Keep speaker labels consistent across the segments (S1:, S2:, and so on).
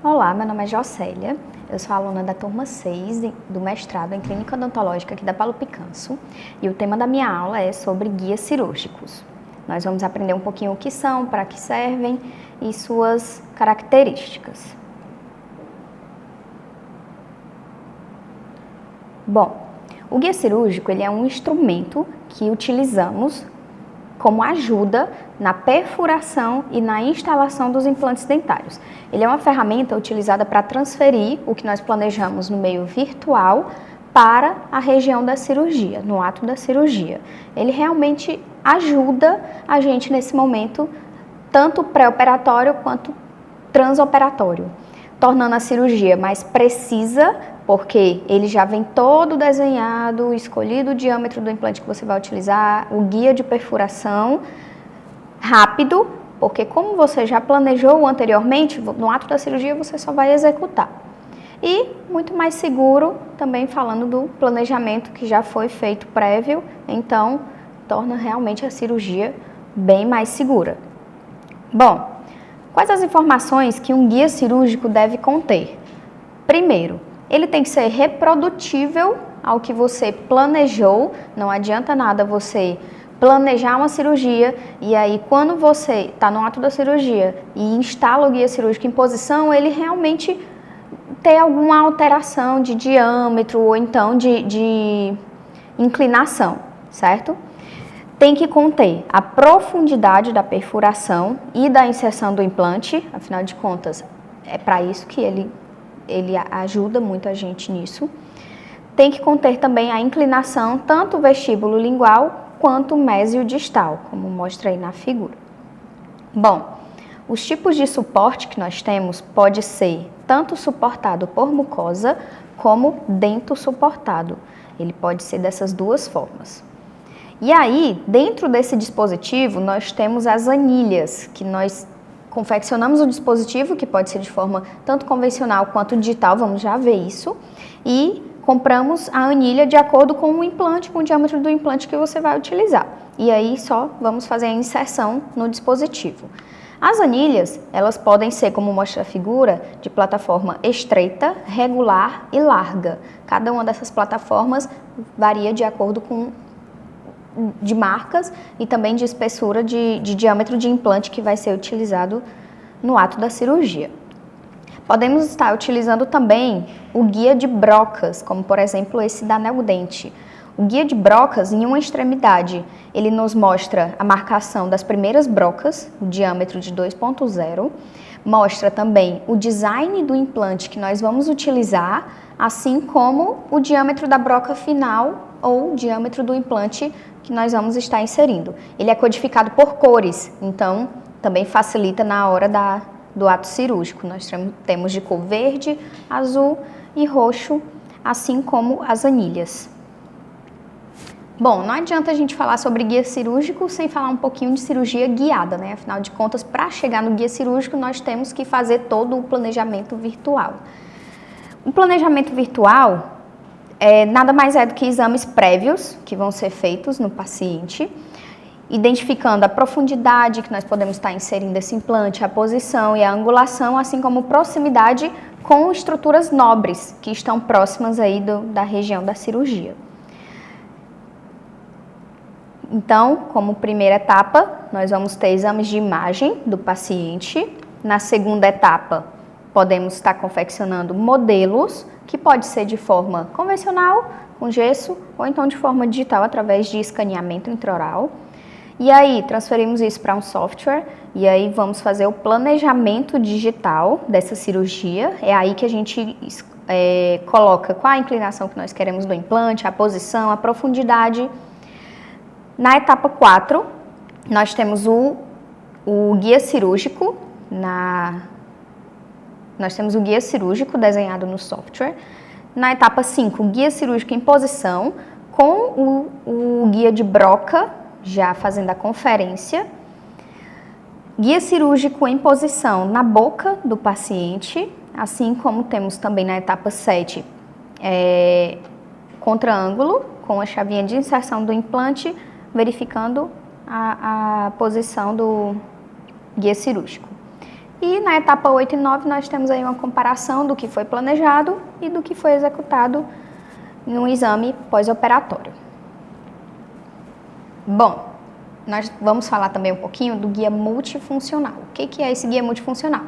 S1: Olá, meu nome é Jocélia, eu sou aluna da turma 6 do mestrado em Clínica Odontológica aqui da Paulo Picanso e o tema da minha aula é sobre guias cirúrgicos. Nós vamos aprender um pouquinho o que são, para que servem e suas características. Bom, o guia cirúrgico ele é um instrumento que utilizamos como ajuda na perfuração e na instalação dos implantes dentários. Ele é uma ferramenta utilizada para transferir o que nós planejamos no meio virtual para a região da cirurgia, no ato da cirurgia. Ele realmente ajuda a gente nesse momento, tanto pré-operatório quanto transoperatório, tornando a cirurgia mais precisa, porque ele já vem todo desenhado, escolhido o diâmetro do implante que você vai utilizar, o guia de perfuração, rápido, porque como você já planejou anteriormente, no ato da cirurgia você só vai executar. E muito mais seguro, também falando do planejamento que já foi feito prévio, então torna realmente a cirurgia bem mais segura. Bom, quais as informações que um guia cirúrgico deve conter? Primeiro, ele tem que ser reprodutível ao que você planejou. Não adianta nada você planejar uma cirurgia e aí quando você está no ato da cirurgia e instala o guia cirúrgico em posição, ele realmente ter alguma alteração de diâmetro ou então de inclinação, certo? Tem que conter a profundidade da perfuração e da inserção do implante, afinal de contas, é para isso que ele ajuda muito a gente nisso. Tem que conter também a inclinação, tanto vestíbulo lingual quanto mésio distal, como mostra aí na figura. Bom, os tipos de suporte que nós temos pode ser tanto suportado por mucosa como dento suportado. Ele pode ser dessas duas formas. E aí, dentro desse dispositivo, nós temos as anilhas, que nós confeccionamos o dispositivo, que pode ser de forma tanto convencional quanto digital, vamos já ver isso, e compramos a anilha de acordo com o implante, com o diâmetro do implante que você vai utilizar. E aí só vamos fazer a inserção no dispositivo. As anilhas, elas podem ser, como mostra a figura, de plataforma estreita, regular e larga. Cada uma dessas plataformas varia de acordo com de marcas e também de espessura de diâmetro de implante que vai ser utilizado no ato da cirurgia. Podemos estar utilizando também o guia de brocas, como por exemplo esse da Neodent. O guia de brocas, em uma extremidade, ele nos mostra a marcação das primeiras brocas, o diâmetro de 2.0, mostra também o design do implante que nós vamos utilizar, assim como o diâmetro da broca final ou o diâmetro do implante que nós vamos estar inserindo. Ele é codificado por cores, então também facilita na hora do ato cirúrgico. Nós temos de cor verde, azul e roxo, assim como as anilhas. Bom, não adianta a gente falar sobre guia cirúrgico sem falar um pouquinho de cirurgia guiada, né? Afinal de contas, para chegar no guia cirúrgico, nós temos que fazer todo o planejamento virtual. O planejamento virtual nada mais é do que exames prévios que vão ser feitos no paciente, identificando a profundidade que nós podemos estar inserindo esse implante, a posição e a angulação, assim como proximidade com estruturas nobres que estão próximas aí da região da cirurgia. Então, como primeira etapa, nós vamos ter exames de imagem do paciente. Na segunda etapa, podemos estar confeccionando modelos, que pode ser de forma convencional, com gesso, ou então de forma digital, através de escaneamento intraoral. E aí, transferimos isso para um software, e aí vamos fazer o planejamento digital dessa cirurgia. É aí que a gente coloca qual a inclinação que nós queremos do implante, a posição, a profundidade. Na etapa 4, nós temos o guia cirúrgico, nós temos o guia cirúrgico desenhado no software. Na etapa 5, o guia cirúrgico em posição, com o guia de broca, já fazendo a conferência. Guia cirúrgico em posição na boca do paciente, assim como temos também na etapa 7, contraângulo, com a chavinha de inserção do implante, verificando a posição do guia cirúrgico. E na etapa 8 e 9 nós temos aí uma comparação do que foi planejado e do que foi executado no exame pós-operatório. Bom, nós vamos falar também um pouquinho do guia multifuncional. O que é esse guia multifuncional?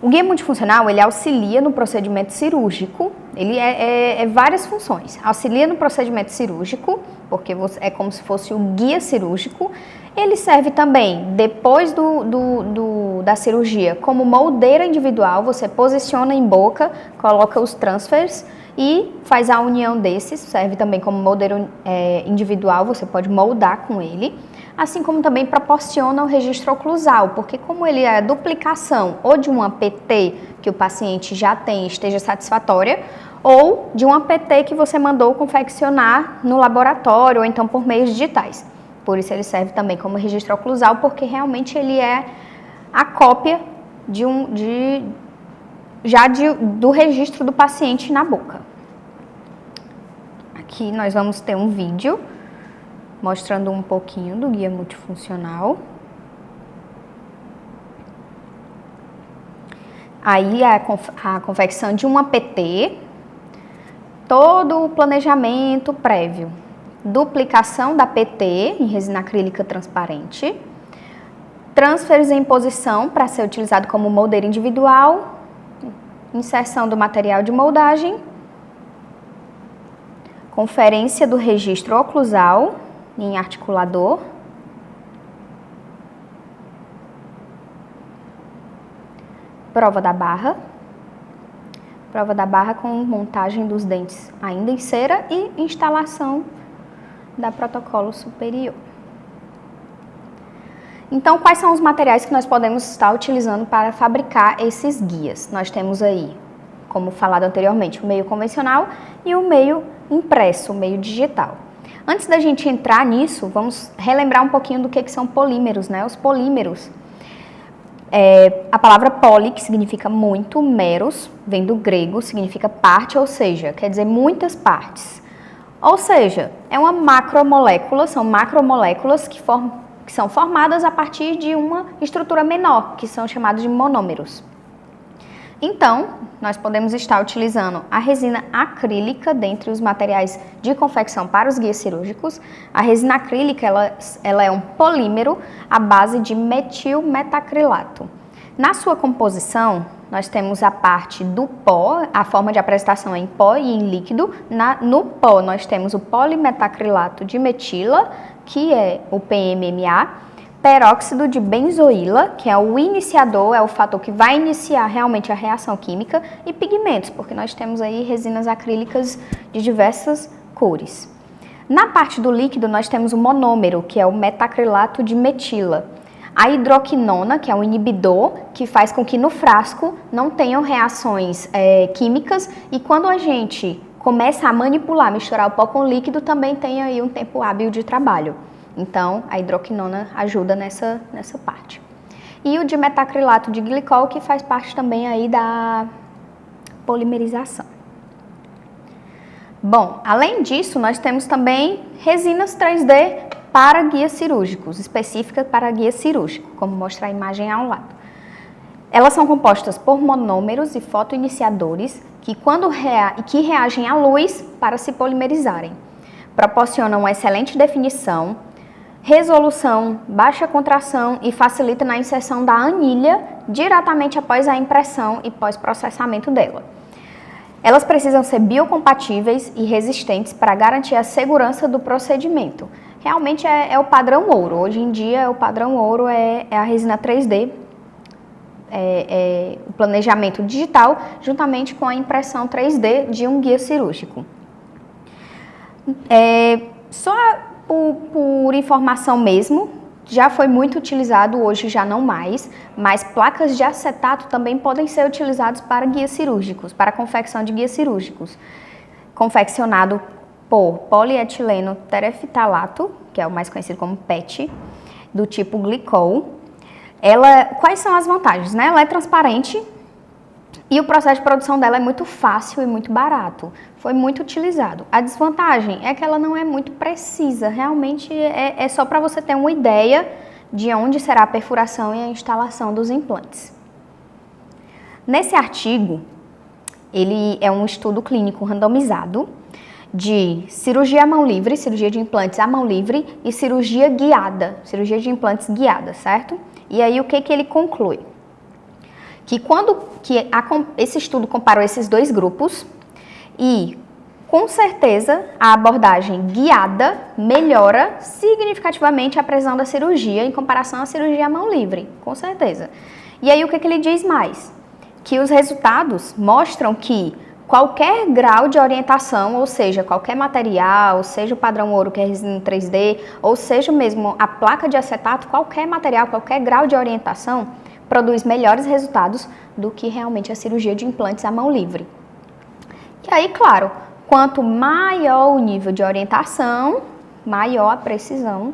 S1: O guia multifuncional, ele auxilia no procedimento cirúrgico, ele é várias funções. Auxilia no procedimento cirúrgico, porque é como se fosse o guia cirúrgico. Ele serve também, depois da cirurgia, como moldeira individual. Você posiciona em boca, coloca os transfers e faz a união desses. Serve também como moldeira individual, você pode moldar com ele. Assim como também proporciona o registro oclusal, porque como ele é a duplicação ou de uma PT que o paciente já tem e esteja satisfatória, ou de uma PT que você mandou confeccionar no laboratório, ou então por meios digitais. Por isso ele serve também como registro oclusal, porque realmente ele é a cópia do registro do paciente na boca. Aqui nós vamos ter um vídeo mostrando um pouquinho do guia multifuncional. Aí a confecção de uma PT, todo o planejamento prévio, duplicação da PT em resina acrílica transparente, transfers em posição para ser utilizado como moldeira individual, inserção do material de moldagem, conferência do registro oclusal em articulador, prova da barra com montagem dos dentes ainda em cera e instalação da protocolo superior. Então, quais são os materiais que nós podemos estar utilizando para fabricar esses guias? Nós temos aí, como falado anteriormente, o meio convencional e o meio impresso, o meio digital. Antes da gente entrar nisso, vamos relembrar um pouquinho do que são polímeros, né? Os polímeros, a palavra poli, que significa muito, meros, vem do grego, significa parte, ou seja, quer dizer muitas partes. Ou seja, é uma macromolécula, são macromoléculas que são formadas a partir de uma estrutura menor, que são chamados de monômeros. Então, nós podemos estar utilizando a resina acrílica dentre os materiais de confecção para os guias cirúrgicos. A resina acrílica ela é um polímero à base de metilmetacrilato. Na sua composição, nós temos a parte do pó, a forma de apresentação é em pó e em líquido. No pó, nós temos o polimetacrilato de metila, que é o PMMA, peróxido de benzoíla, que é o iniciador, é o fator que vai iniciar realmente a reação química, e pigmentos, porque nós temos aí resinas acrílicas de diversas cores. Na parte do líquido, nós temos o monômero, que é o metacrilato de metila. A hidroquinona, que é um inibidor, que faz com que no frasco não tenham reações químicas, e quando a gente começa a manipular, misturar o pó com o líquido, também tem aí um tempo hábil de trabalho. Então, a hidroquinona ajuda nessa parte. E o dimetacrilato de glicol, que faz parte também aí da polimerização. Bom, além disso, nós temos também resinas 3D para guias cirúrgicos, específicas para guia cirúrgico, como mostra a imagem ao lado. Elas são compostas por monômeros e fotoiniciadores que reagem à luz para se polimerizarem. Proporcionam uma excelente definição, resolução, baixa contração e facilita na inserção da anilha diretamente após a impressão e pós-processamento dela. Elas precisam ser biocompatíveis e resistentes para garantir a segurança do procedimento. Realmente é o padrão ouro. Hoje em dia, o padrão ouro é a resina 3D, o planejamento digital, juntamente com a impressão 3D de um guia cirúrgico. Só por informação mesmo, já foi muito utilizado, hoje já não mais, mas placas de acetato também podem ser utilizadas para guias cirúrgicos, para a confecção de guias cirúrgicos. Confeccionado por polietileno terefitalato, que é o mais conhecido como PET, do tipo glicol. Quais são as vantagens, né? Ela é transparente e o processo de produção dela é muito fácil e muito barato. Foi muito utilizado. A desvantagem é que ela não é muito precisa. Realmente é só para você ter uma ideia de onde será a perfuração e a instalação dos implantes. Nesse artigo, ele é um estudo clínico randomizado de cirurgia à mão livre, cirurgia de implantes à mão livre e cirurgia guiada, cirurgia de implantes guiada, certo? E aí o que ele conclui? Que esse estudo comparou esses dois grupos e, com certeza, a abordagem guiada melhora significativamente a precisão da cirurgia em comparação à cirurgia à mão livre, com certeza. E aí o que ele diz mais? Que os resultados mostram que qualquer grau de orientação, ou seja, qualquer material, seja o padrão ouro que é resina 3D, ou seja mesmo a placa de acetato, qualquer material, qualquer grau de orientação, produz melhores resultados do que realmente a cirurgia de implantes à mão livre. E aí, claro, quanto maior o nível de orientação, maior a precisão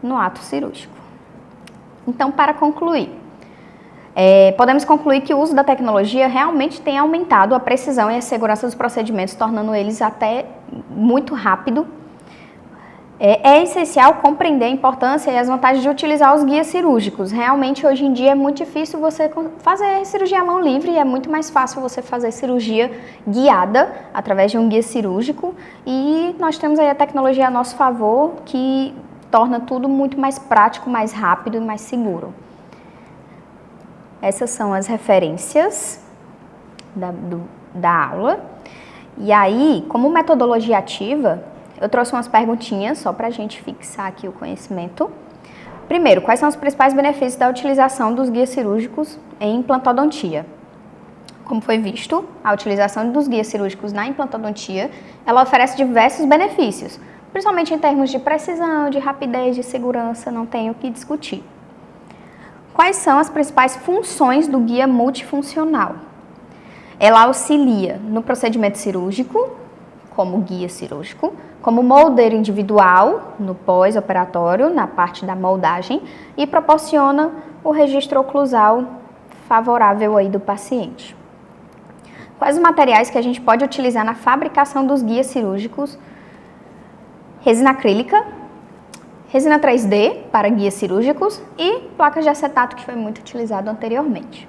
S1: no ato cirúrgico. Então, para concluir, podemos concluir que o uso da tecnologia realmente tem aumentado a precisão e a segurança dos procedimentos, tornando eles até muito rápido. É essencial compreender a importância e as vantagens de utilizar os guias cirúrgicos. Realmente, hoje em dia, é muito difícil você fazer cirurgia à mão livre e é muito mais fácil você fazer cirurgia guiada através de um guia cirúrgico. E nós temos aí a tecnologia a nosso favor, que torna tudo muito mais prático, mais rápido e mais seguro. Essas são as referências da aula. E aí, como metodologia ativa, eu trouxe umas perguntinhas só para a gente fixar aqui o conhecimento. Primeiro, quais são os principais benefícios da utilização dos guias cirúrgicos em implantodontia? Como foi visto, a utilização dos guias cirúrgicos na implantodontia, ela oferece diversos benefícios, principalmente em termos de precisão, de rapidez, de segurança, não tenho o que discutir. Quais são as principais funções do guia multifuncional? Ela auxilia no procedimento cirúrgico, como guia cirúrgico, como moldeiro individual, no pós-operatório, na parte da moldagem, e proporciona o registro oclusal favorável aí do paciente. Quais os materiais que a gente pode utilizar na fabricação dos guias cirúrgicos? Resina acrílica, resina 3D para guias cirúrgicos e placas de acetato, que foi muito utilizado anteriormente.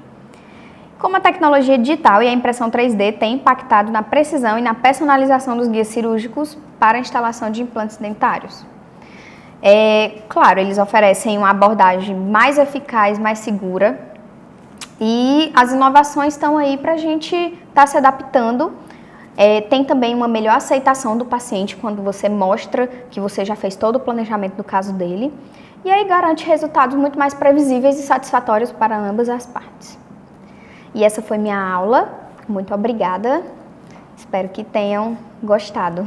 S1: Como a tecnologia digital e a impressão 3D têm impactado na precisão e na personalização dos guias cirúrgicos para a instalação de implantes dentários? Claro, eles oferecem uma abordagem mais eficaz, mais segura, e as inovações estão aí para a gente estar se adaptando. Tem também uma melhor aceitação do paciente quando você mostra que você já fez todo o planejamento do caso dele, e aí garante resultados muito mais previsíveis e satisfatórios para ambas as partes. E essa foi minha aula. Muito obrigada. Espero que tenham gostado.